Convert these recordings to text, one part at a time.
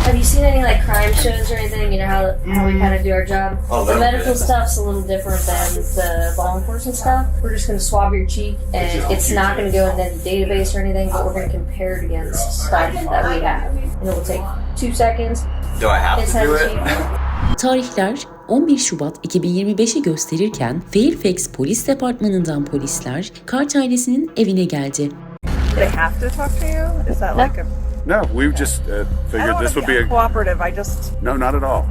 Have you seen any like crime shows or anything? You know how we kind of do our job? The medical stuff's a little different than the law enforcement stuff. We're just going to swab your cheek and it's not going to go into any database or anything, but we're going to compare it against stuff that we have. And it will take 2 seconds. Do I have to do it? Tarihler 11 Şubat 2025'i gösterirken Fairfax Polis Departmanı'ndan polisler CARTE ailesinin evine geldi. Do they have to talk to you? Is that like a... No, we just figured this would be a... cooperative, I just... No, not at all.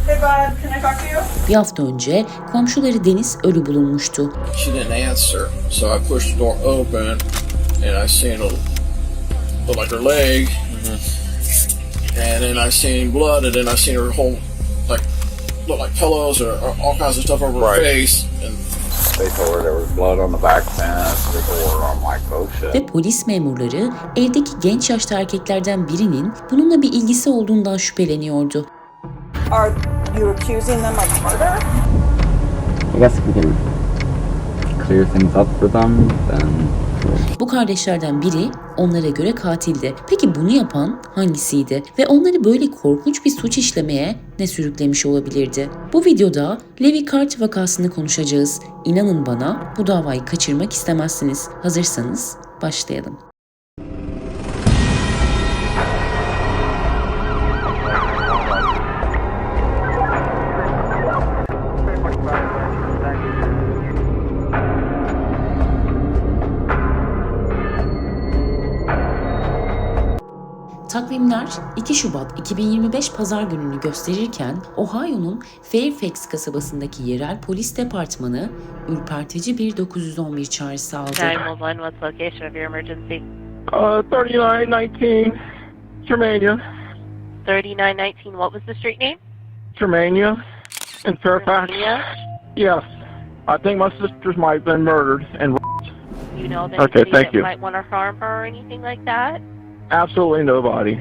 Hey bud, can I talk to you? Bir hafta önce komşuları Deniz ölü bulunmuştu. She didn't answer, so I pushed the door open and I seen a look like her leg, and then I seen blood, and then I seen her whole look like pillows or all kinds of stuff over her face. And they told her there was blood on the back fence. The door. I'm like, oh shit. Ve polis memurları evdeki genç yaşta erkeklerden birinin bununla bir ilgisi olduğundan şüpheleniyordu. Are you accusing them of murder? I guess we can clear things up for them, then... Bu kardeşlerden biri onlara göre katildi. Peki bunu yapan hangisiydi? Ve onları böyle korkunç bir suç işlemeye ne sürüklemiş olabilirdi? Bu videoda LEVİ CARTE vakasını konuşacağız. İnanın bana bu davayı kaçırmak istemezsiniz. Hazırsanız başlayalım. Takvimler 2 Şubat 2025 Pazar gününü gösterirken Ohio'nun Fairfax kasabasındaki yerel polis departmanı ürpertici bir 911 çağrısı aldı. 911, what's location of your emergency? 3919 Germania. 3919, what was the street name? Germania in Fairfax. Germania? Yes. I think my sisters might have been murdered and You know of Okay, anybody thank that you. might want to harm her or anything like that? absolutely nobody.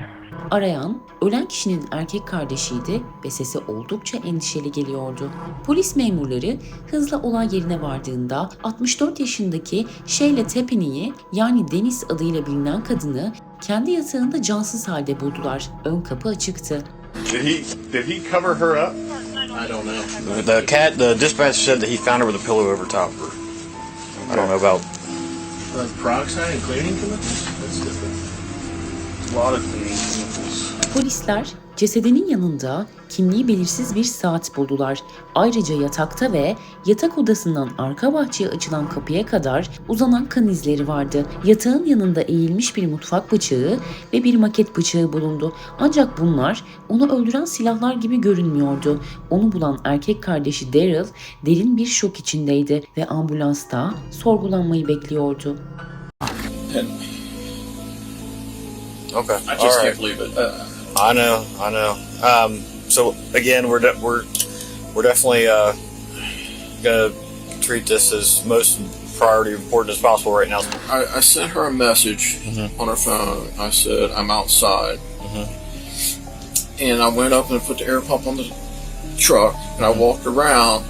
Arayan, ölen kişinin erkek kardeşiydi ve sesi oldukça endişeli geliyordu. Polis memurları hızla olay yerine vardığında 64 yaşındaki Sheila Tepini'yi yani Deniz adıyla bilinen kadını kendi yatağında cansız halde buldular. Ön kapı açıktı. Did he cover her up? I don't know. The dispatcher said that he found her with a pillow over top of her. I don't know about... Peroxide and cleaning chemicals? That's different. A lot of cleaning chemicals. Polisler cesedinin yanında kimliği belirsiz bir saat buldular. Ayrıca yatakta ve yatak odasından arka bahçeye açılan kapıya kadar uzanan kan izleri vardı. Yatağın yanında eğilmiş bir mutfak bıçağı ve bir maket bıçağı bulundu. Ancak bunlar onu öldüren silahlar gibi görünmüyordu. Onu bulan erkek kardeşi Daryl derin bir şok içindeydi ve ambulansta sorgulanmayı bekliyordu. Okay. I just can't believe it. I know. So again, we're definitely gonna treat this as most priority important as possible right now. I sent her a message on her phone. I said, I'm outside. And I went up and put the air pump on the truck, and I walked around,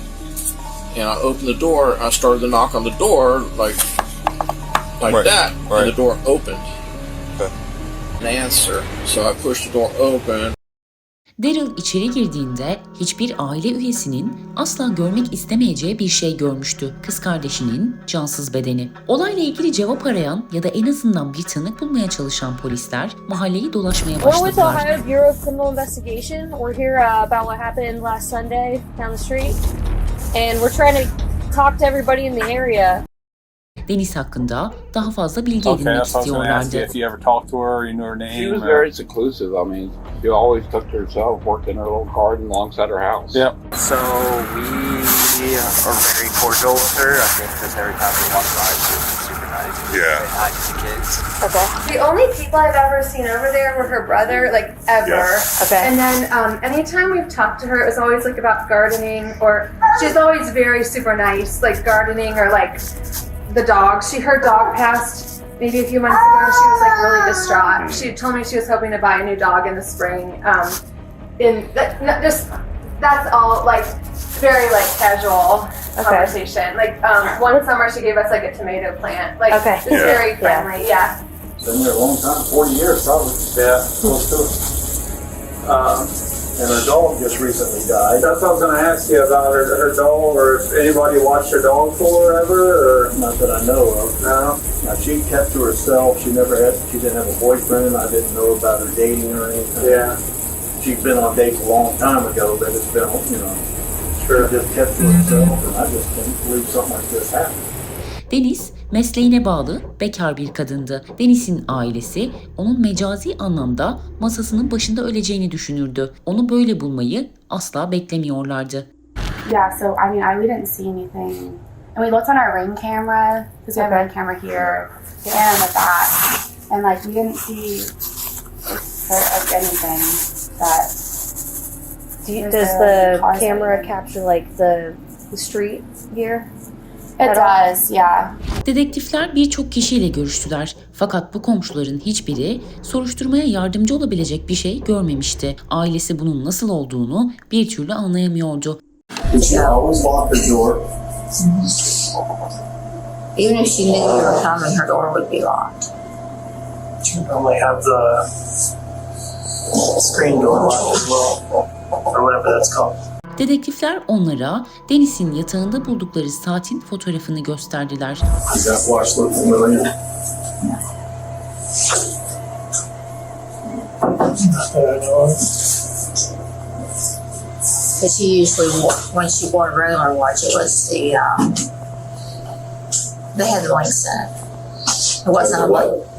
and I opened the door. I started to knock on the door like Right. that, Right. and the door opened. Okay. An answer, so I pushed the door open. Daryl içeri girdiğinde hiçbir aile üyesinin asla görmek istemeyeceği bir şey görmüştü. Kız kardeşinin cansız bedeni. Olayla ilgili cevap arayan ya da en azından bir tanık bulmaya çalışan polisler mahalleyi dolaşmaya We're with başladılar. Ohio Bureau of Criminal Investigation. We're here about what happened last Sunday down the street. And we're trying to talk to everybody in the area. Deniz hakkında daha fazla bilgi edinmek that's what I was going to ask you istiyorlardı. if you ever talked to her, you knew her name. She was very seclusive. I mean, she always took to herself, worked in her little garden alongside her house. Yep. So we are very cordial with her. I think because every time we walk by, she's super nice. Yeah. Say hi to the kids. Okay. The only people I've ever seen over there were her brother, like ever. Yeah. Okay. And then anytime we've talked to her, it was always like about gardening, or she's always very super nice, like gardening or like the dog. Her dog passed maybe a few months ago, and she was like really distraught. She told me she was hoping to buy a new dog in the spring. That's all like very like casual conversation. Like one summer she gave us like a tomato plant. Like it's very friendly. Yeah. Been there a long time, 40 years probably. Yeah, close to it. And her dog just recently died. That's what I was going to ask you about her dog, or if anybody watched her dog for her ever, or not that I know of. No. Now she kept to herself. She didn't have a boyfriend. I didn't know about her dating or anything. Yeah. She's been on dates a long time ago, but it's been, she just kept to herself, and I just can't believe something like this happened. Deniz, mesleğine bağlı, bekar bir kadındı. Deniz'in ailesi onun mecazi anlamda masasının başında öleceğini düşünürdü. Onu böyle bulmayı asla beklemiyorlardı. Yeah, so we didn't see anything. And we looked on our Ring camera, because we have a Ring camera here and in the back. And we didn't see anything that... Does the camera capture the street here? It does, yeah. Dedektifler birçok kişiyle görüştüler. Fakat bu komşuların hiçbiri soruşturmaya yardımcı olabilecek bir şey görmemişti. Ailesi bunun nasıl olduğunu bir türlü anlayamıyordu. Even if she knew you were coming, her door would be locked. You normally have the screen door locked as well, or whatever that's called. Dedektifler onlara Deniz'in yatağında buldukları saatin fotoğrafını gösterdiler. Does that watch look familiar? But she usually, when she wore a regular watch, it was they had the links in it. It wasn't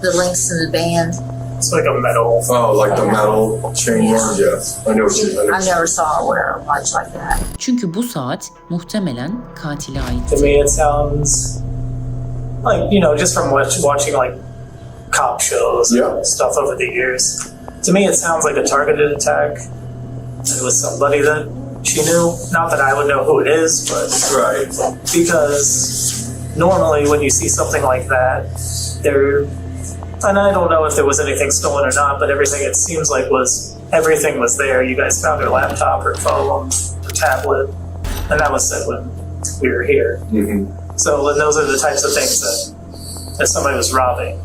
the links in the band. It's like a metal. Oh, like the metal chain one? Yes. I know what you mean. I never saw her wear a watch like that. Çünkü bu saat muhtemelen katile aitti. To me it sounds just from watching cop shows and stuff over the years. To me it sounds like a targeted attack. It was somebody that she knew. Not that I would know who it is, but right. Because normally when you see something like that, and I don't know if there was anything stolen or not, but everything it seems like everything was there. You guys found her laptop, her phone, her tablet, and that was said when we were here. Mm-hmm. So those are the types of things that somebody was robbing.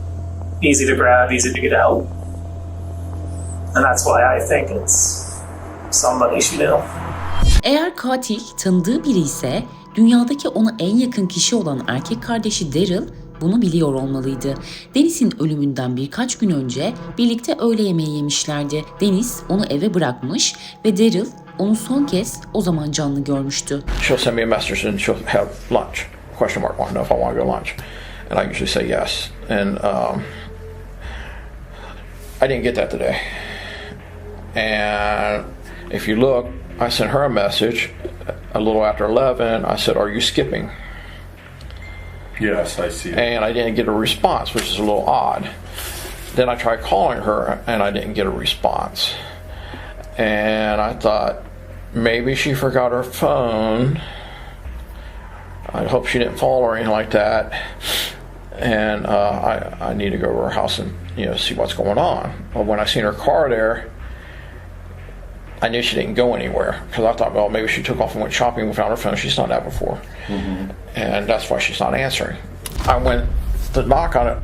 Easy to grab, easy to get out. And that's why I think it's somebody she knew. Eğer katil tanıdığı biri ise dünyadaki ona en yakın kişi olan erkek kardeşi Daryl bunu biliyor olmalıydı. Deniz'in ölümünden birkaç gün önce birlikte öğle yemeği yemişlerdi. Deniz onu eve bırakmış ve Daryl onu son kez o zaman canlı görmüştü. She'll send me a message and she'll have lunch. Question mark, want to know if I want to go lunch. And I usually say yes. And I didn't get that today. And if you look, I sent her a message a little after 11. I said, "Are you skipping?" Yes, I see. And I didn't get a response, which is a little odd. Then I tried calling her, and I didn't get a response. And I thought, maybe she forgot her phone. I hope she didn't fall or anything like that. And I need to go to her house and see what's going on. But when I seen her car there, I knew she didn't go anywhere because I thought, well, maybe she took off and went shopping without her phone. She's done that before. Mm-hmm. And that's why she's not answering. I went to knock on it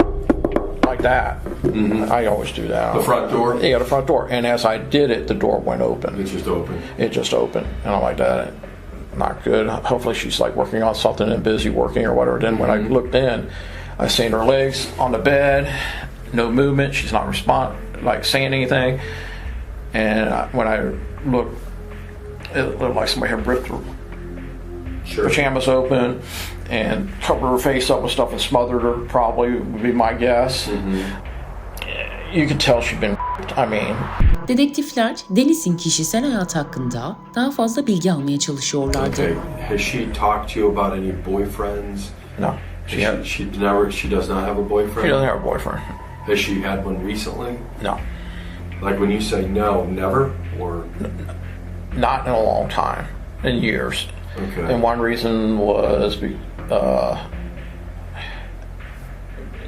like that. Mm-hmm. I always do that. The front door? Yeah, the front door. And as I did it, the door went open. It just opened? It just opened. And I'm like, that not good. Hopefully she's working on something and busy working or whatever. Then when I looked in, I seen her legs on the bed, no movement. She's not saying anything. And when I looked, it looked like somebody had ripped her pajamas open and covered her face up with stuff and smothered her, probably would be my guess. Mm-hmm. You could tell she'd been Dedektifler Deniz'in kişisel hayatı hakkında daha fazla bilgi almaya çalışıyorlardı. Okay. Has she talked to you about any boyfriends? No. She does not have a boyfriend? She doesn't have a boyfriend. Has she had one recently? No. Like when you say no, never? Or not in a long time, in years. Okay. And one reason was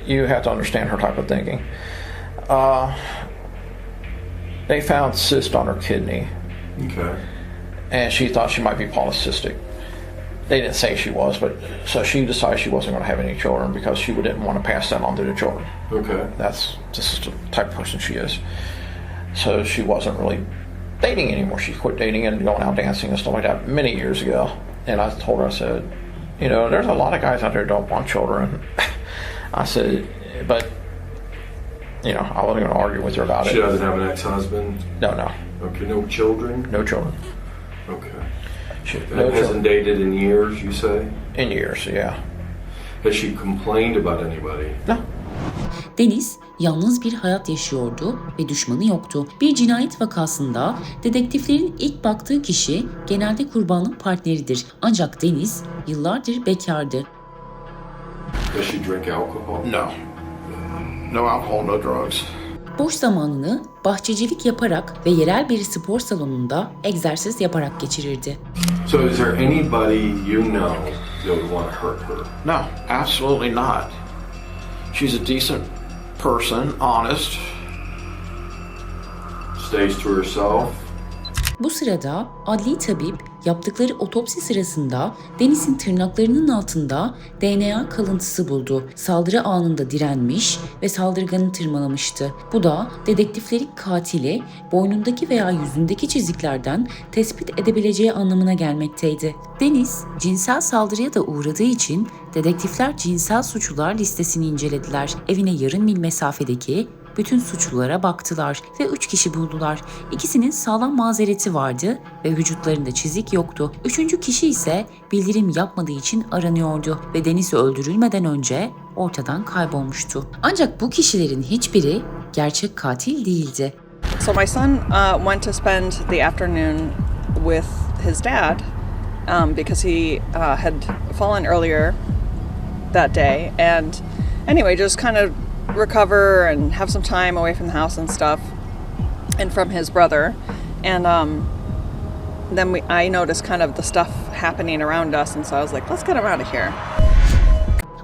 you have to understand her type of thinking. They found cyst on her kidney. Okay. And she thought she might be polycystic. They didn't say she was, but so she decided she wasn't going to have any children because she didn't want to pass that on to the children. Okay. This is the type of person she is. So she wasn't really dating anymore. She quit dating and going out dancing and stuff like that many years ago. And I told her, I said, you know, there's a lot of guys out there who don't want children. I said, but, you know, I wasn't going to argue with her about it. She doesn't have an ex-husband? No. Okay, no children? No children. Okay. No hasn't dated in years, you say? In years, yeah. Has she complained about anybody? No. Deniz yalnız bir hayat yaşıyordu ve düşmanı yoktu. Bir cinayet vakasında dedektiflerin ilk baktığı kişi genelde kurbanın partneridir. Ancak Deniz yıllardır bekardı. Does she drink alcohol? No. No alcohol, no drugs. Boş zamanını bahçecilik yaparak ve yerel bir spor salonunda egzersiz yaparak geçirirdi. So is there anybody you know that would want to hurt her? No, absolutely not. She's a decent person, honest. Stays to herself. Bu sırada adli tabip yaptıkları otopsi sırasında Deniz'in tırnaklarının altında DNA kalıntısı buldu. Saldırı anında direnmiş ve saldırganı tırmalamıştı. Bu da dedektiflerin katili boynundaki veya yüzündeki çiziklerden tespit edebileceği anlamına gelmekteydi. Deniz cinsel saldırıya da uğradığı için dedektifler cinsel suçlular listesini incelediler. Evine yarım mil mesafedeki bütün suçlulara baktılar ve 3 kişi buldular. İkisinin sağlam mazereti vardı ve vücutlarında çizik yoktu. 3. kişi ise bildirim yapmadığı için aranıyordu ve Deniz öldürülmeden önce ortadan kaybolmuştu. Ancak bu kişilerin hiçbiri gerçek katil değildi. So my son went to spend the afternoon with his dad because he had fallen earlier that day, and anyway, just kind of recover and have some time away from the house and stuff, and from his brother. And then I noticed kind of the stuff happening around us, and so I was like, let's get him out of here.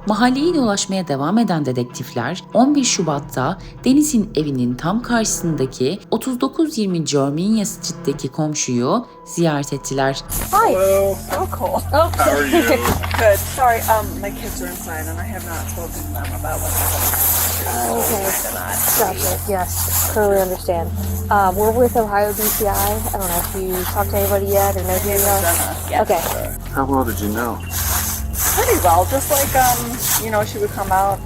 Mahalleyi dolaşmaya devam eden dedektifler 11 Şubat'ta Deniz'in evinin tam karşısındaki 3920 Germania Street'teki komşuyu ziyaret ettiler. Hi. Hello. So cool. Oh. How are you? Good. Sorry, my kids are inside, and I have not spoken to them about what's happening. Okay. Gotcha. Yes, totally understand. We're with Ohio DCI. I don't know if you talked to anybody yet or know who you are. Yes. Okay. How well did you know? Pretty well. Just like, you know, she would come out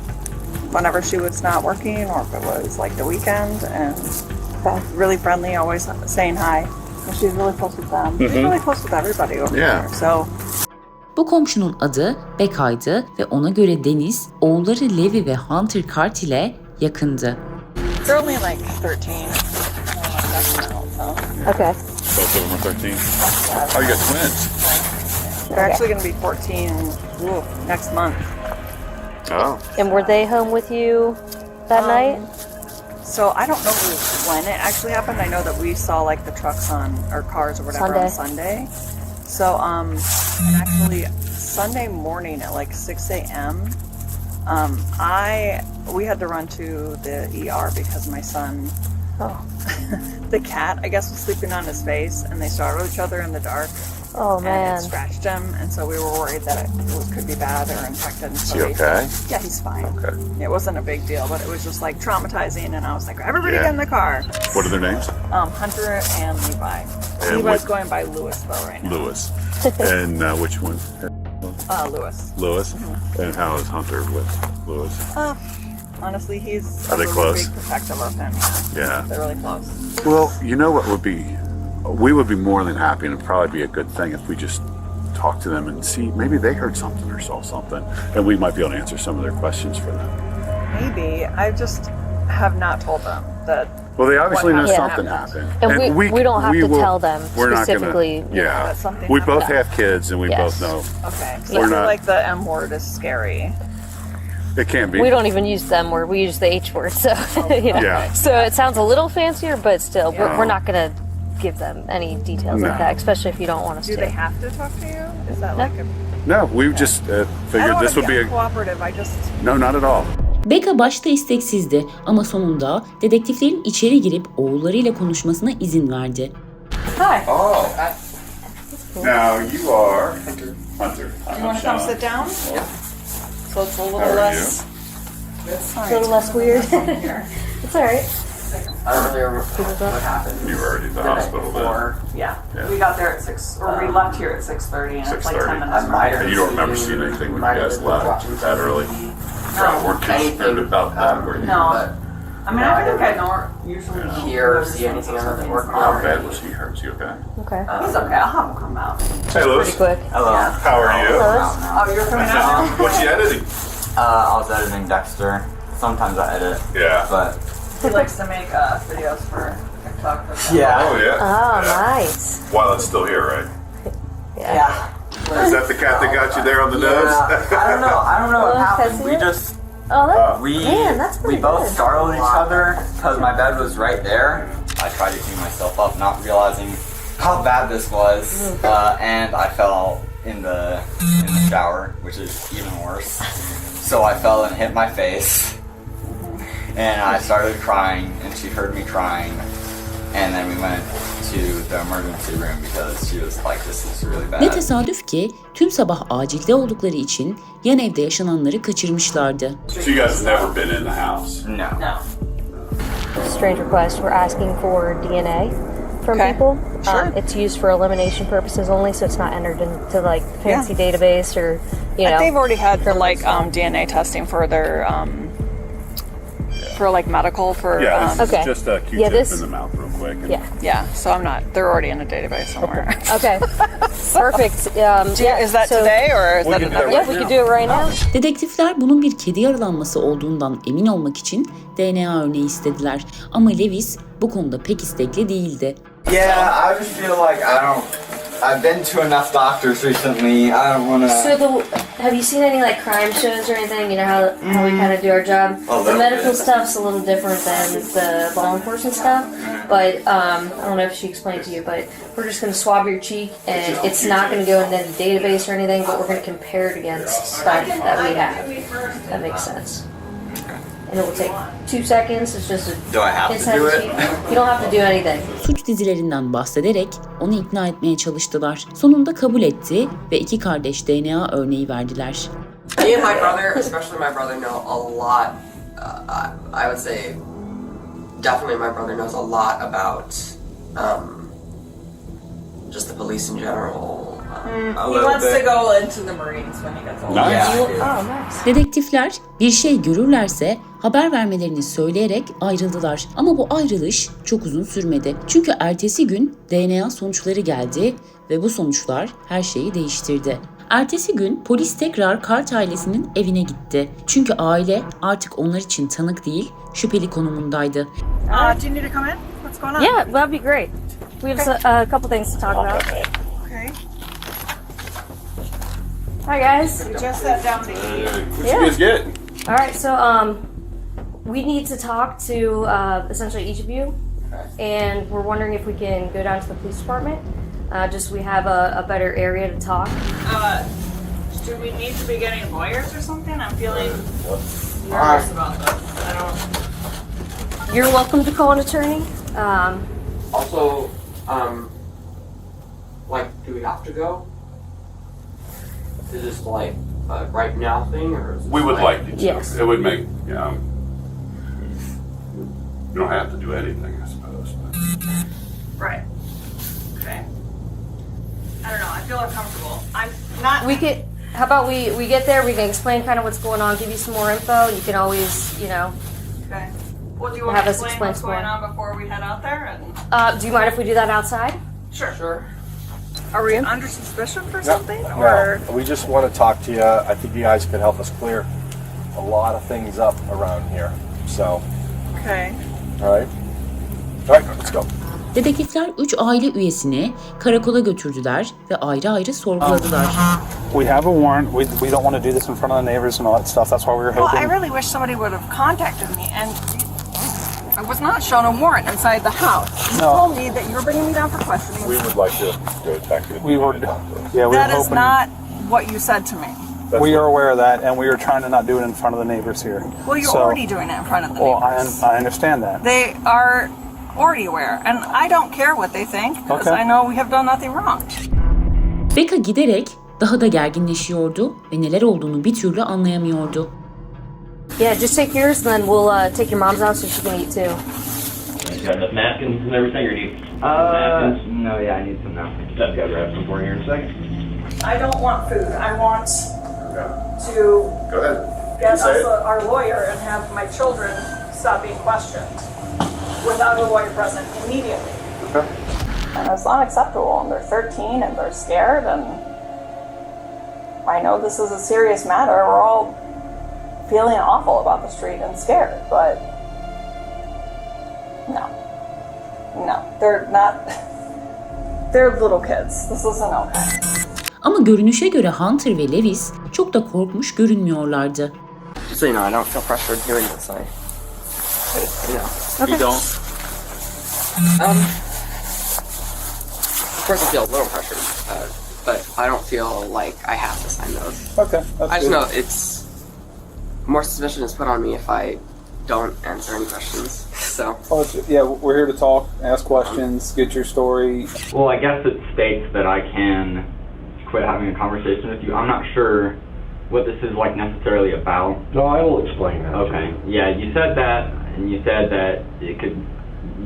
whenever she was not working, or if it was like the weekend, and really friendly, always saying hi. And she's really close with them. She's really close with everybody over there. So. Bu komşunun adı Vakay'dı ve ona göre Deniz, oğulları Levi ve Hunter CARTE ile yakındı. They're only like 13. Okay. Both of them are 13. Oh, you got twins? They're actually going to be 14 next month. Oh. And were they home with you that night? So I don't know when it actually happened. I know that we saw like the trucks or cars or whatever on Sunday. So and actually Sunday morning at like 6 a.m. We had to run to the ER because my son, the cat, I guess, was sleeping on his face, and they startled each other in the dark. Oh man! And it scratched him, and so we were worried that it could be bad or infected. Is he okay? Yeah, he's fine. Okay. It wasn't a big deal, but it was just like traumatizing, and I was like, everybody get in the car. What are their names? Hunter and Levi. And Levi's going by Lewis though right now. Lewis. And which one? Lewis. Lewis. And how is Hunter with Lewis? Honestly, he's Are they really close? big protective of him. Yeah. They're really close. Well, you know what would be? We would be more than happy, and it'd probably be a good thing if we just talk to them and see maybe they heard something or saw something, and we might be able to answer some of their questions for them. Maybe. I just have not told them that. Well, they obviously know happened. something happened. And we don't have to tell them we're specifically. Not gonna, yeah. that something We both happened. have kids, and we both know. Okay. So We're I feel not- like the M word is scary. It can be. We don't even use the M word. We use the H word. So you know. Yeah. So it sounds a little fancier, but still, we're not gonna give them any details like that, especially if you don't want us Do to. they have to talk to you? Is that like a? No, we just I figured don't this would be a. cooperative. I just. No, not at all. Becca başta isteksizdi ama sonunda dedektiflerin içeri girip oğullarıyla konuşmasına izin verdi. Hi. Oh. Now you are Hunter. You want to come sit down? Yeah. So it's a little How are less. A little less weird. It's all right. I don't really remember what happened. You were already at the hospital then? Yeah. We got there at 6, or we left here at 6:30, and it's like 10 minutes. And you don't remember seeing anything when you guys left that early? Weren't concerned about that, were you? No. I mean, I think I don't usually hear or see anything other than work. How bad was he hurt? Was he okay? Okay. He's okay. I'll have him come out. Hey, Louis. Pretty quick. Hello. How are you? Oh, you're coming out now? What's he editing? I was editing Dexter. Sometimes I edit. Yeah. But He likes to make videos for TikTok. yeah. Oh, yeah. Oh, nice. While it's still here, right? Yeah. Is that the cat that got you there on the nose? I don't know what happened. We just Oh, that's, we that's pretty both good. startled each other because my bed was right there. I tried to clean myself up, not realizing how bad this was, and I fell in the shower, which is even worse. So I fell and hit my face, and I started crying, and she heard me crying, and then we went to the emergency room because she was like, "This is really bad." Ne tesadüf ki tüm sabah acilde oldukları için yan evde yaşananları kaçırmışlardı. So you guys have never been in the house? No. Strange request. We're asking for DNA from people. Sure. It's used for elimination purposes only, so it's not entered into like fancy database or They've already had like DNA testing for their for like medical for Yeah, this Okay. is just a Q-tip Yeah, this- in the mouth real quick. And Yeah. So I'm not. They're already in a database somewhere. Okay. Perfect. Is that today or is that can do another? that Yeah, we could do it right now. Dedektifler bunun bir kedi yaralanması olduğundan emin olmak için DNA örneği istediler. Ama Lewis bu konuda pek istekli değildi. Yeah, I just feel like I've been to enough doctors recently. I don't want to. So have you seen any like crime shows or anything? You know how we kind of do our job. A The little medical bit. stuff's a little different than the law enforcement stuff. But I don't know if she explained to you, but we're just going to swab your cheek, and it's not going to go into any database or anything. But we're going to compare it against stuff that we have. That makes sense. And it will take 2 seconds. It's just a Do I have to do it? You don't have to do anything. Suç dizilerinden bahsederek onu ikna etmeye çalıştılar. Sonunda kabul etti ve iki kardeş DNA örneği verdiler. Me and my brother, especially my brother, know a lot. I would say, definitely my brother knows a lot about just the police in general. He wants to go into the Marines when he gets older. Nice. Oh, nice. Dedektifler bir şey görürlerse haber vermelerini söyleyerek ayrıldılar. Ama bu ayrılış çok uzun sürmedi. Çünkü ertesi gün DNA sonuçları geldi ve bu sonuçlar her şeyi değiştirdi. Ertesi gün polis tekrar CARTE ailesinin evine gitti. Çünkü aile artık onlar için tanık değil, şüpheli konumundaydı. Do you need to come in? What's going on? Yeah, that'd be great. We have a couple things to talk about. Okay. Hi guys. We just sat down to eat. What you guys get? All right, so we need to talk to essentially each of you, and we're wondering if we can go down to the police department. Just we have a better area to talk. Do we need to be getting lawyers or something? I'm feeling nervous about this. I don't. You're welcome to call an attorney. Also, like, do we have to go? Is this like a right now thing, or is it We would like you to. Yes. It would make, you don't have to do anything, I suppose. But. Right. Okay. I don't know. I feel uncomfortable. I'm not. We could. How about we get there? We can explain kind of what's going on, give you some more info. You can always, Okay. Well, do you want Have to us explain explain what's some going more. on before we head out there? And do you mind if we do that outside? sure. Are we under suspicion for something, or No, we just want to talk to you. I think you guys could help us clear a lot of things up around here. So, okay? all right, let's go. Dedektifler 3 aile üyesini karakola götürdüler ve ayrı ayrı sorguladılar. We have a warrant. We don't want to do this in front of the neighbors and all that stuff. That's why we were Well, hoping. I really wish somebody would have contacted me, and I was not shown a warrant inside the house. You No. told me that you were bringing me down for questioning. We would like to go attack you. We were, yeah, we That were is hoping. not what you said to me. We are aware of that, and we are trying to not do it in front of the neighbors here. Well, you're So- already doing it in front of the Well, neighbors. I understand that. They are already aware, and I don't care what they think because Okay. I know we have done nothing wrong. Becca giderek daha da gerginleşiyordu ve neler olduğunu bir türlü anlayamıyordu. Yeah, just take yours, and then we'll take your mom's out so she can eat too. You got enough napkins and everything, or do you need napkins? No, yeah, I need some napkins. I've got to grab some for you here in a second. I don't want food. I want to Go ahead. get us our lawyer and have my children stop being questioned without a lawyer present immediately. Okay. And it's not acceptable, and they're 13 and they're scared, and I know this is a serious matter. We're all feeling awful about the street and scared, but no, they're not, they're little kids. This isn't okay. Ama görünüşe göre Hunter ve Lewis çok da korkmuş görünmüyorlardı. So, I don't feel pressured doing this. You don't? Of course I feel a little pressured, but I don't feel like I have to sign those. Okay, that's I just good. know it's more suspicion is put on me if I don't answer any questions. So. Oh, yeah, we're here to talk, ask questions, get your story. Well, I guess it states that I can quit having a conversation with you. I'm not sure what this is like necessarily about. No, I will explain that. Okay. Yeah, you said that, and you said that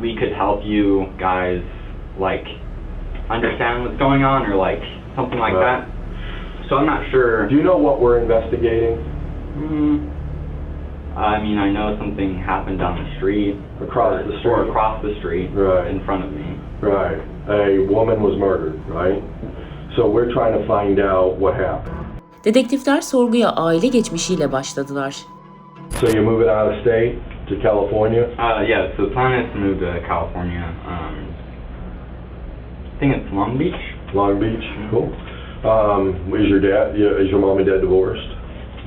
we could help you guys like understand what's going on, or like something like that. So I'm not sure. Do you know what we're investigating? I mean, I know something happened down the street. Across the street. Or across the street. Right. In front of me. Right. A woman was murdered, right? So we're trying to find out what happened. Dedektifler sorguya aile geçmişiyle başladılar. So you're moving out of state to California? Yeah, so the plan is to move to California. I think it's Long Beach. Long Beach, cool. Is your mom and dad divorced?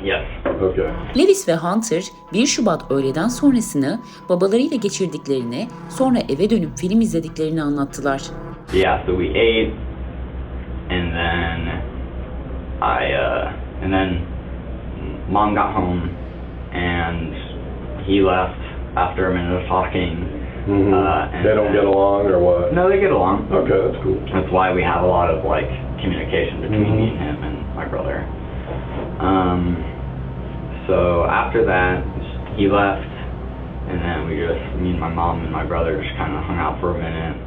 Yes. Okay. Lewis ve Hunter 1 Şubat öğleden sonrasını babalarıyla geçirdiklerini, sonra eve dönüp film izlediklerini anlattılar. Yeah, so we ate, and then Mom got home, and he left after a minute of talking. Mm-hmm. And they don't get along, or what? No, they get along. Okay, that's cool. That's why we have a lot of like communication between me and him and my brother. So after that, he left, and then me and my mom and my brother just kind of hung out for a minute.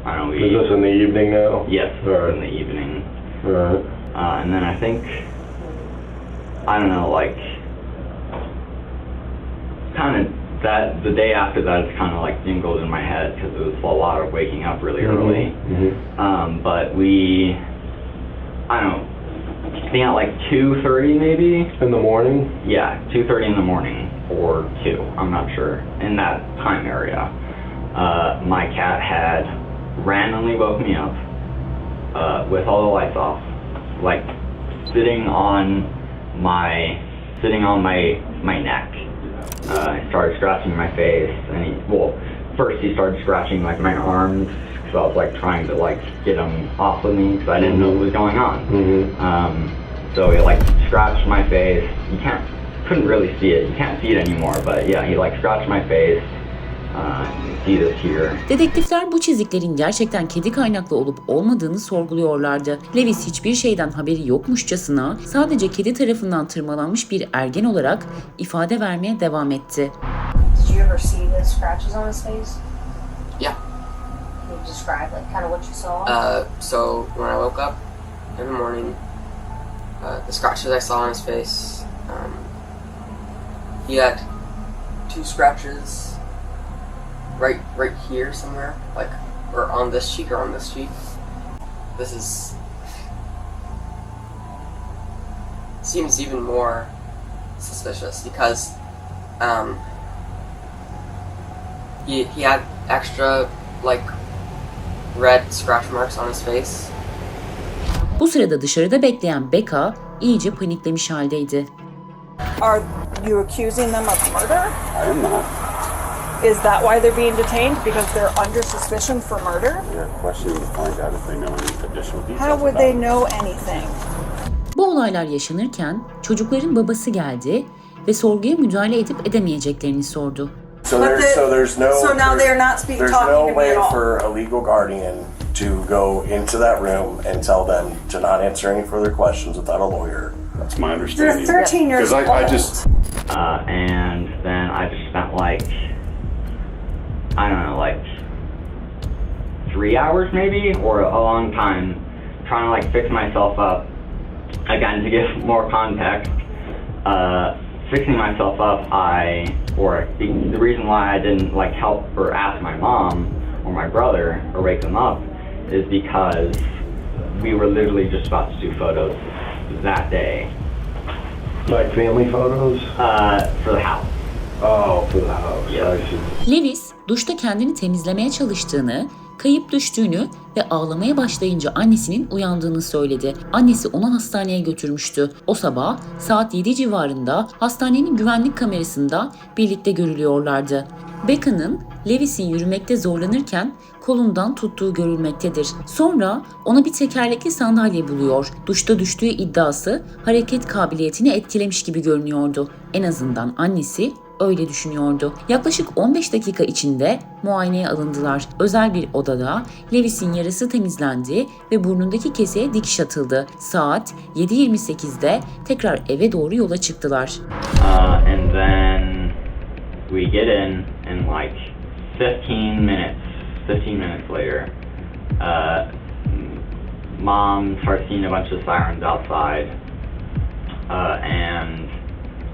I don't know. Is this in the evening now? Yes, right. In the evening. All right. And then I think, I don't know, like, kind of the day after that, it's kind of like jingled in my head because it was a lot of waking up really early. Mm-hmm. But I don't know, I think at like 2:30 maybe. In the morning? Yeah, 2:30 in the morning or 2, I'm not sure, in that time area. My cat had randomly woke me up with all the lights off, like sitting on my neck. He started scratching my face, and first he started scratching like my arms because I was like trying to like get him off of me because I didn't know what was going on. Mm-hmm. So he like scratched my face. Couldn't really see it. You can't see it anymore, but yeah, he like scratched my face. You see this here. Dedektifler bu çiziklerin gerçekten kedi kaynaklı olup olmadığını sorguluyorlardı. Lewis hiçbir şeyden haberi yokmuşçasına sadece kedi tarafından tırmalanmış bir ergen olarak ifade vermeye devam etti. Did you ever see the scratches on his face? Yeah. Can you describe like kind of what you saw? So when I woke up in the morning, the scratches I saw on his face, he had 2 scratches right here somewhere, like, or on this cheek or on this cheek. This seems even more suspicious because he had extra like red scratch marks on his face. Bu sırada dışarıda bekleyen Becca iyice paniklemiş haldeydi. Are you accusing them of murder? I am not. Is that why they're being detained? Because they're under suspicion for murder? They're questioning to find out if they know any additional details. How would they know anything? Bu olaylar yaşanırken çocukların babası geldi ve sorguya müdahale edip edemeyeceklerini sordu. So there's no way all. for a legal guardian to go into that room and tell them to not answer any further questions without a lawyer. That's my understanding. They're 13 years old. Because I just... And then I just spent like I don't know, like 3 hours maybe, or a long time, trying to like fix myself up. Again, to give more context, fixing myself up, the reason why I didn't like help or ask my mom or my brother or wake them up is because we were literally just about to do photos that day. Like family photos? For the house. Oh, for the house. Yeah. I see. Lewis duşta kendini temizlemeye çalıştığını, kayıp düştüğünü ve ağlamaya başlayınca annesinin uyandığını söyledi. Annesi onu hastaneye götürmüştü. O sabah saat 7 civarında hastanenin güvenlik kamerasında birlikte görülüyorlardı. Becca'nın Lewis'in yürümekte zorlanırken kolundan tuttuğu görülmektedir. Sonra ona bir tekerlekli sandalye buluyor. Duşta düştüğü iddiası hareket kabiliyetini etkilemiş gibi görünüyordu. En azından annesi öyle düşünüyordu. Yaklaşık 15 dakika içinde muayeneye alındılar. Özel bir odada Lewis'in yarası temizlendi ve burnundaki keseye dikiş atıldı. Saat 7:28'de tekrar eve doğru yola çıktılar. And then we get in and like 15 minutes later, Mom starts seeing a bunch of sirens outside, and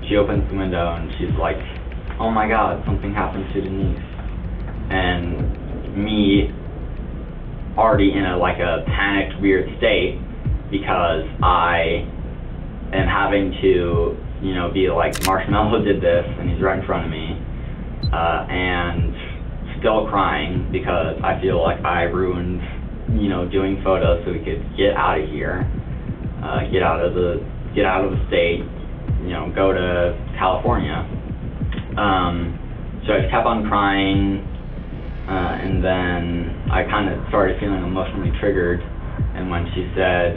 she opens the window and she's like, "Oh my God, something happened to Denise." And me, already in a panicked, weird state, because I am having to, be like, Marshmallow did this and he's right in front of me, and still crying because I feel like I ruined, doing photos so we could get out of here, get out of the state, go to California. So I just kept on crying, and then I kind of started feeling emotionally triggered. And when she said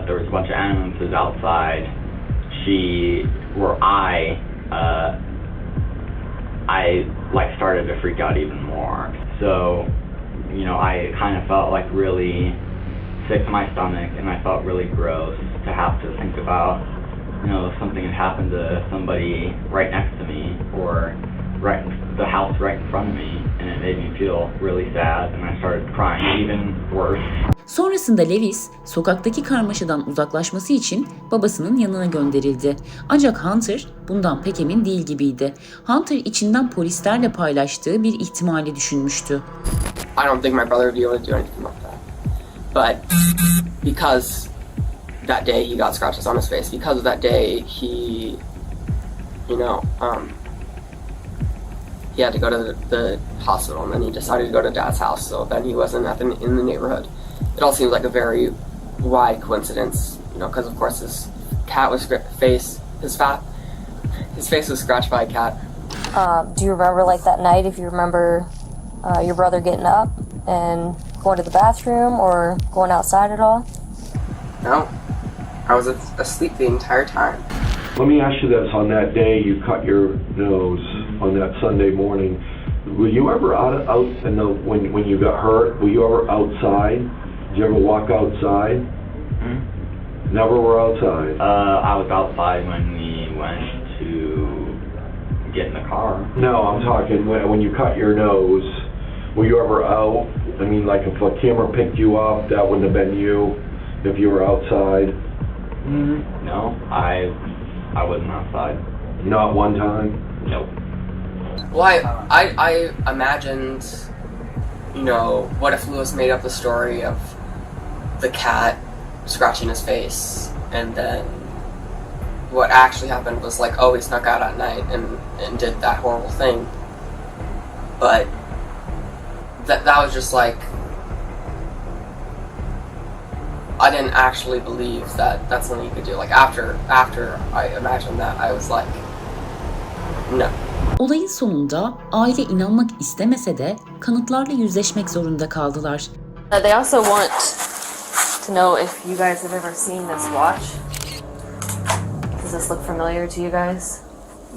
there was a bunch of ambulances outside, I started to freak out even more. So, I kind of felt like really sick to my stomach, and I felt really gross to have to think about, if something had happened to somebody right next to me, or the house right in front of me, and it made me feel really sad, and I started crying even worse. Sonrasında Lewis, sokaktaki karmaşadan uzaklaşması için babasının yanına gönderildi. Ancak Hunter bundan pek emin değil gibiydi. Hunter içinden polislerle paylaştığı bir ihtimali düşünmüştü. I don't think my brother would be able to do anything like that. But because that day he got scratches on his face, because of that day he had to go to the hospital, and then he decided to go to Dad's house, so then he wasn't in the neighborhood. It all seems like a very wide coincidence, because of course his face was scratched by a cat. Do you remember that night, if you remember your brother getting up and going to the bathroom or going outside at all? No, I was asleep the entire time. Let me ask you this: on that day you cut your nose, on that Sunday morning, were you ever out when you got hurt? Were you ever outside? Did you ever walk outside? Mm-hmm. Never were outside. I was outside when we went to get in the car. No, I'm talking when you cut your nose. Were you ever out? I mean, like if a camera picked you up, that wouldn't have been you if you were outside. Mm-hmm. No, I wasn't outside. Not one time? Nope. Well, I imagined, what if Lewis made up the story of the cat scratching his face, and then what actually happened was he snuck out at night and did that horrible thing. But that was just I didn't actually believe that that's something you could do. After I imagined that, I was like, no. Olayın sonunda aile inanmak istemese de kanıtlarla yüzleşmek zorunda kaldılar. They also want to know if you guys have ever seen this watch. Does this look familiar to you guys?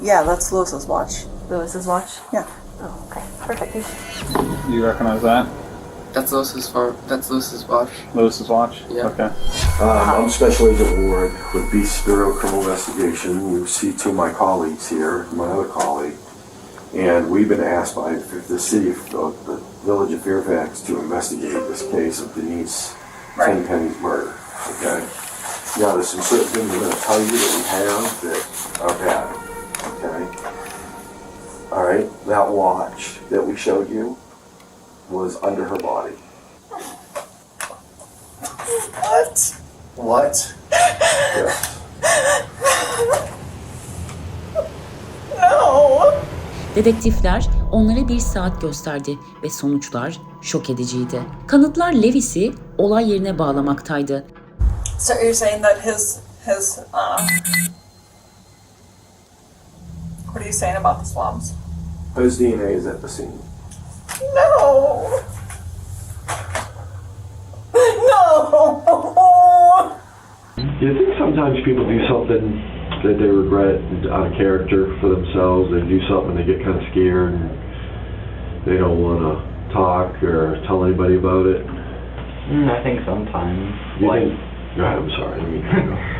Yeah, that's Lewis's watch. Lewis's watch? Yeah. Oh, okay. Perfect. You recognize that? That's Lewis's phone. That's Lewis's watch. Lewis's watch? Yeah. Okay. I'm Special Agent Ward with Beast Bureau Criminal Investigation. You see two of my colleagues here, my other colleague. And we've been asked by the city of the village of Fairfax to investigate this case of Denise Tenpenny's murder. Okay. Now there's some certain things I'm going to tell you that we have that are bad. Okay. All right. That watch that we showed you was under her body. What? What? Yes. No. Dedektifler onlara bir saat gösterdi ve sonuçlar şok ediciydi. Kanıtlar Levis'i olay yerine bağlamaktaydı. So you're saying that his what are you saying about the swabs? His DNA is at the scene. No. No. Do you think sometimes people do something that they regret out of character for themselves? They do something, they get kind of scared, and they don't want to talk or tell anybody about it? I think sometimes. Go ahead, I'm sorry.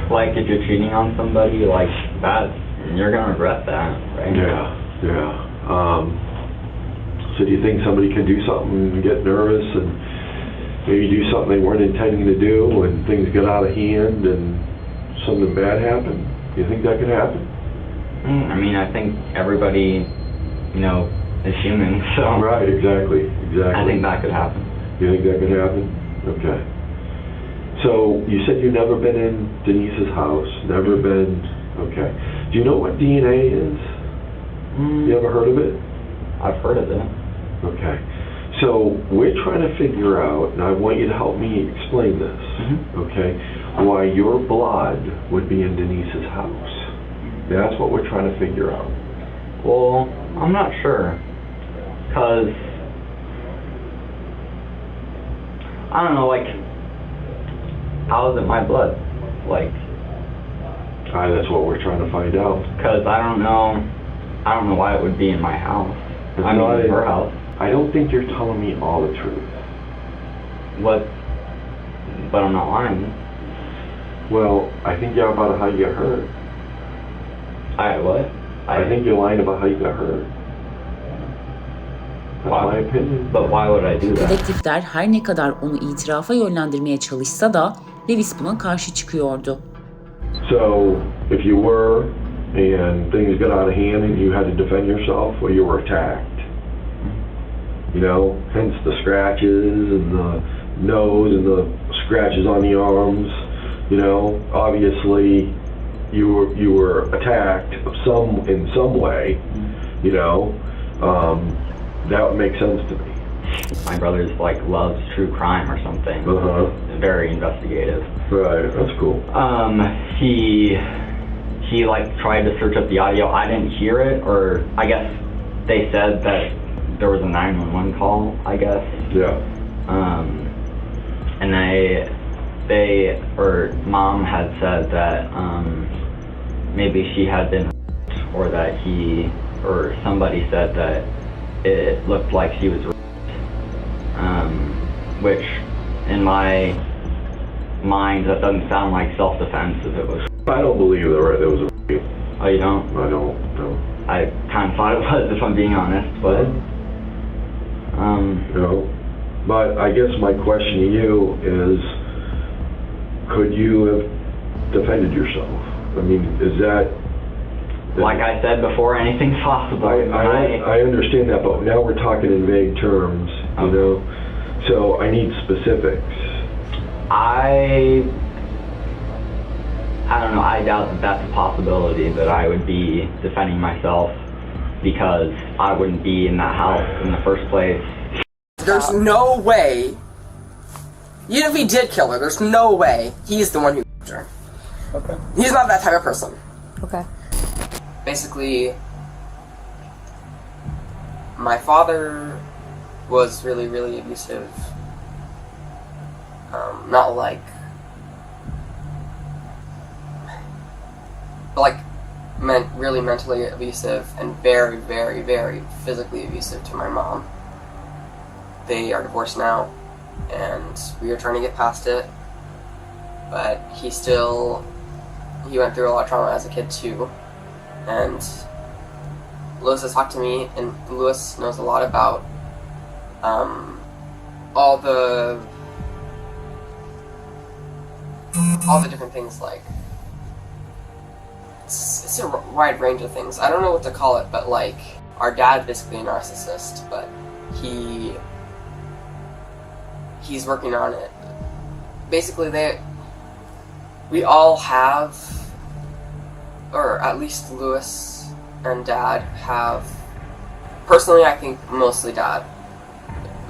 Like if you're cheating on somebody like that, you're going to regret that, right? Yeah. So do you think somebody can do something and get nervous and maybe do something they weren't intending to do and things get out of hand and something bad happen? Do you think that could happen? I mean, I think everybody, is human, so... Right, exactly. I think that could happen. You think that could happen? Okay. So, you said you've never been in Denise's house, never been... Okay. Do you know what DNA is? You ever heard of it? I've heard of it. Okay. So, we're trying to figure out, and I want you to help me explain this, okay, why your blood would be in Denise's house. That's what we're trying to figure out. Well, I'm not sure. Because, I don't know, how is it my blood? That's what we're trying to find out. Because I don't know why it would be in my house. In her house. I don't think you're telling me all the truth. What? But I'm not lying. Well, I think you're about how you got hurt. What? I think you're lying about how you got hurt. That's my opinion. But why would I do that? Dedektifler her ne kadar onu itirafa yönlendirmeye çalışsa da Levis buna karşı çıkıyordu. So, if you were, and things got out of hand and you had to defend yourself, well, you were attacked. Hence the scratches and the nose and the scratches on the arms. Obviously, you were attacked in some way. That would make sense to me. My brother's loves true crime or something. Very investigative. Right, that's cool. He tried to search up the audio. I didn't hear it, or I guess they said that there was a 911 call, I guess. Yeah. And mom had said that maybe she had been raped, or that or somebody said that it looked like she was raped. Which, in my mind, that doesn't sound like self-defense if it was. I don't believe there was a rape. Oh, you don't? I don't, no. I kind of thought it was, if I'm being honest, but... But I guess my question to you is, could you have defended yourself? I mean, is that... Like I said before, anything's possible. I understand that, but now we're talking in vague terms, So I need specifics. I don't know, I doubt that that's a possibility, that I would be defending myself because I wouldn't be in that house in the first place. There's no way, even if he did kill her, there's no way he's the one who killed her. Okay. He's not that type of person. Okay. Basically, my father was really, really abusive. Not really mentally abusive and very, very, very physically abusive to my mom. They are divorced now, and we are trying to get past it, but he went through a lot of trauma as a kid too, and Lewis has talked to me, and Lewis knows a lot about all the different things, like it's a wide range of things. I don't know what to call it, but like our dad's basically a narcissist, but he's working on it. Basically, we all have, or at least Lewis and Dad have. Personally, I think mostly Dad.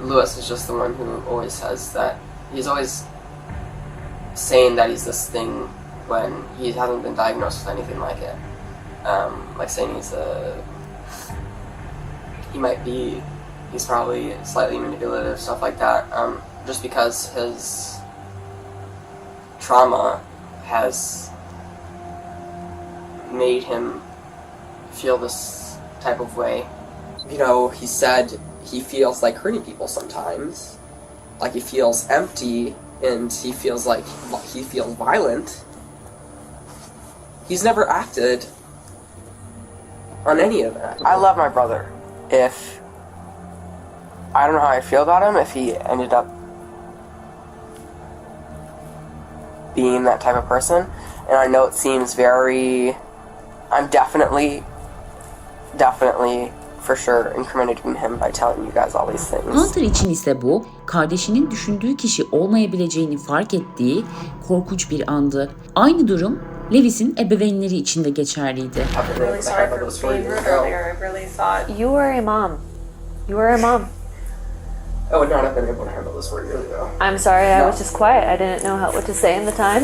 Lewis is just the one who always says that. He's always saying that he's this thing when he hasn't been diagnosed with anything like it. Like saying he's probably slightly manipulative, stuff like that. Just because his trauma has made him feel this type of way. You know, he said he feels like hurting people sometimes. Like he feels empty and he feels violent. He's never acted on any of that. I love my brother. I don't know how I feel about him if he ended up being that type of person. And I know it seems I'm definitely for sure incriminating him by telling you guys all these things. Hunter için ise bu, kardeşinin düşündüğü kişi olmayabileceğini fark ettiği korkunç bir andı. Aynı durum Levis'in ebeveynleri için de geçerliydi. I'm really sorry for being rude earlier. I really thought You were a mom. You were a mom. I would not have been able to handle this for years ago. I'm sorry, I was just quiet. I didn't know what to say in the time.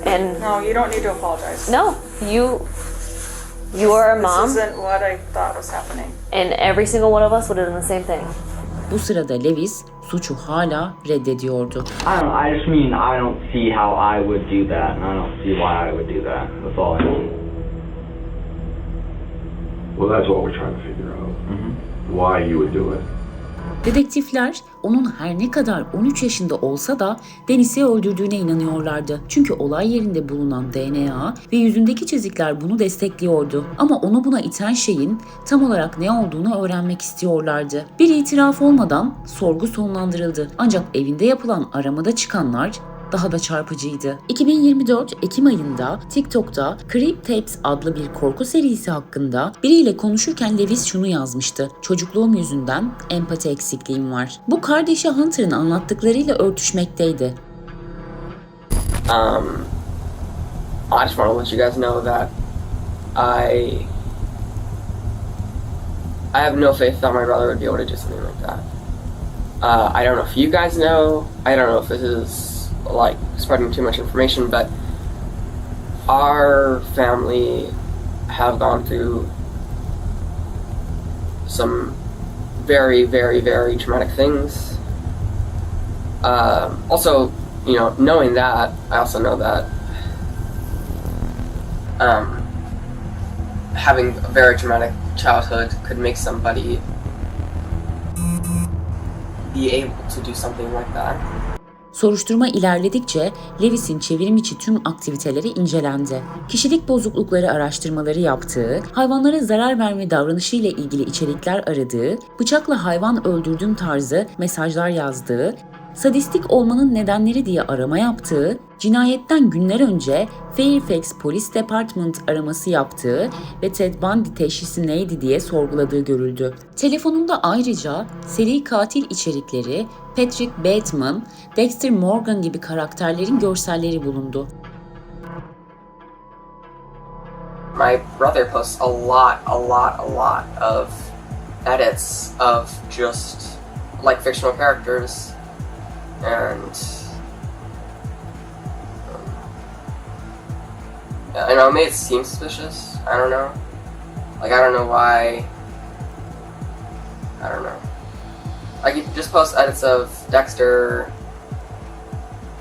And No, you don't need to apologize. no, you are a mom. This isn't what I thought was happening. And every single one of us would have done the same thing. Bu sırada Levis suçu hala reddediyordu. I just mean I don't see how I would do that, and I don't see why I would do that. That's all I mean. Well, that's what we're trying to figure out. Why you would do it. Dedektifler onun her ne kadar 13 yaşında olsa da Dennis'i öldürdüğüne inanıyorlardı. Çünkü olay yerinde bulunan DNA ve yüzündeki çizikler bunu destekliyordu. Ama onu buna iten şeyin tam olarak ne olduğunu öğrenmek istiyorlardı. Bir itiraf olmadan sorgu sonlandırıldı. Ancak evinde yapılan aramada çıkanlar daha da çarpıcıydı. 2024 Ekim ayında TikTok'ta Creep Tapes adlı bir korku serisi hakkında biriyle konuşurken Levis şunu yazmıştı. Çocukluğum yüzünden empati eksikliğim var. Bu kardeşi Hunter'ın anlattıklarıyla örtüşmekteydi. I just want to let you guys know that I have no faith that my brother would be able to do something like that. I don't know if you guys know. I don't know if this is like spreading too much information, but our family have gone through some very, very, very traumatic things. Also, you know, knowing that, I also know that having a very traumatic childhood could make somebody be able to do something like that. Soruşturma ilerledikçe Levis'in çevrim içi tüm aktiviteleri incelendi. Kişilik bozuklukları araştırmaları yaptığı, hayvanlara zarar verme davranışı ile ilgili içerikler aradığı, bıçakla hayvan öldürdüğüm tarzı mesajlar yazdığı, sadistik olmanın nedenleri diye arama yaptığı, cinayetten günler önce Fairfax Police Department araması yaptığı ve Ted Bundy teşhisi neydi diye sorguladığı görüldü. Telefonunda ayrıca seri katil içerikleri, Patrick Bateman, Dexter Morgan gibi karakterlerin görselleri bulundu. My brother posts a lot of edits of just like fictional characters, and I know it may seem suspicious. I don't know. Like, I don't know why. I don't know. Like, you just post edits of Dexter,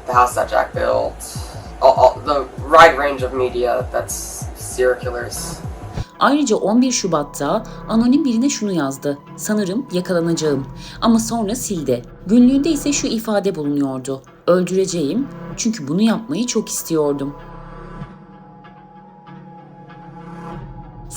the house that Jack built, all the wide range of media that's serial killers. Ayrıca 11 Şubat'ta anonim birine şunu yazdı. Sanırım yakalanacağım. Ama sonra sildi. Günlüğünde ise şu ifade bulunuyordu. Öldüreceğim çünkü bunu yapmayı çok istiyordum.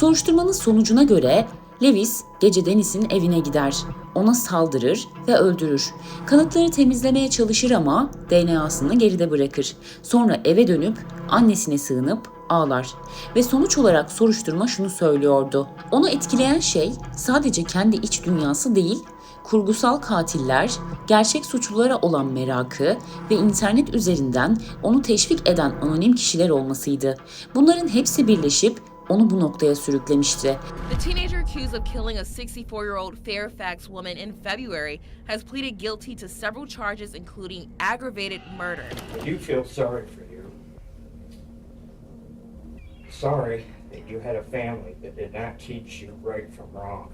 Soruşturmanın sonucuna göre Lewis gece Dennis'in evine gider. Ona saldırır ve öldürür. Kanıtları temizlemeye çalışır ama DNA'sını geride bırakır. Sonra eve dönüp annesine sığınıp ağlar. Ve sonuç olarak soruşturma şunu söylüyordu. Onu etkileyen şey sadece kendi iç dünyası değil, kurgusal katiller, gerçek suçlulara olan merakı ve internet üzerinden onu teşvik eden anonim kişiler olmasıydı. Bunların hepsi birleşip onu bu noktaya sürüklemişti. The teenager accused of killing a 64-year-old Fairfax woman in February has pleaded guilty to several charges including aggravated murder. You feel sorry for you. Sorry that you had a family that did not teach you right from wrong.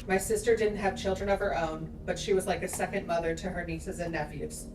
My sister didn't have children of her own, but she was like a second mother to her nieces and nephews.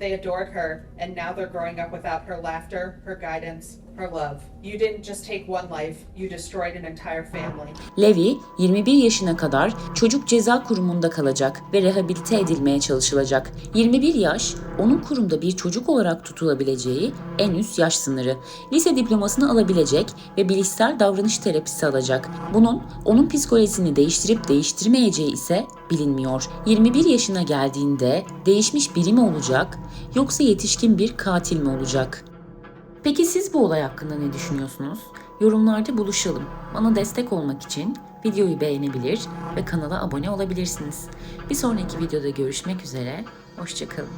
They adored her, and now they're growing up without her laughter, her guidance, her love. You didn't just take one life, you destroyed an entire family. LEVİ 21 yaşına kadar çocuk ceza kurumunda kalacak ve rehabilite edilmeye çalışılacak. 21 yaş, onun kurumda bir çocuk olarak tutulabileceği en üst yaş sınırı. Lise diplomasını alabilecek ve bilişsel davranış terapisi alacak. Bunun onun psikolojisini değiştirip değiştirmeyeceği ise bilinmiyor. 21 yaşına geldiğinde değişmiş biri mi olacak yoksa yetişkin bir katil mi olacak? Peki siz bu olay hakkında ne düşünüyorsunuz? Yorumlarda buluşalım. Bana destek olmak için videoyu beğenebilir ve kanala abone olabilirsiniz. Bir sonraki videoda görüşmek üzere. Hoşça kalın.